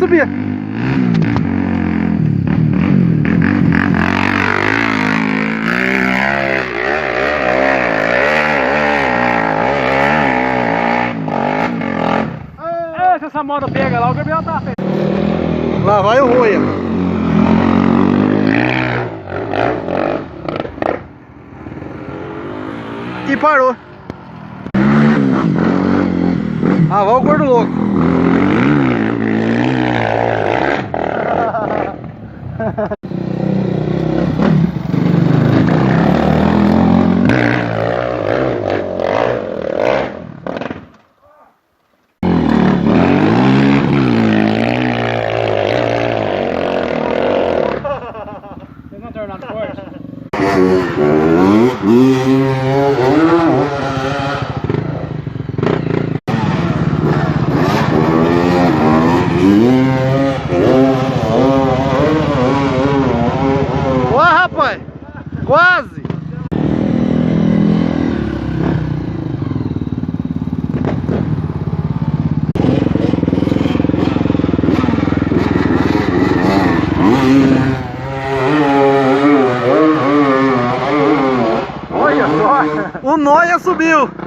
Subir. Se essa moto pega lá, o Gabriel tá feito. Lá vai o Roia. E parou. Ah, vai o gordo louco. Vocês não tornaram forte? Ó, rapaz! Quase! Olha só! O Noia subiu!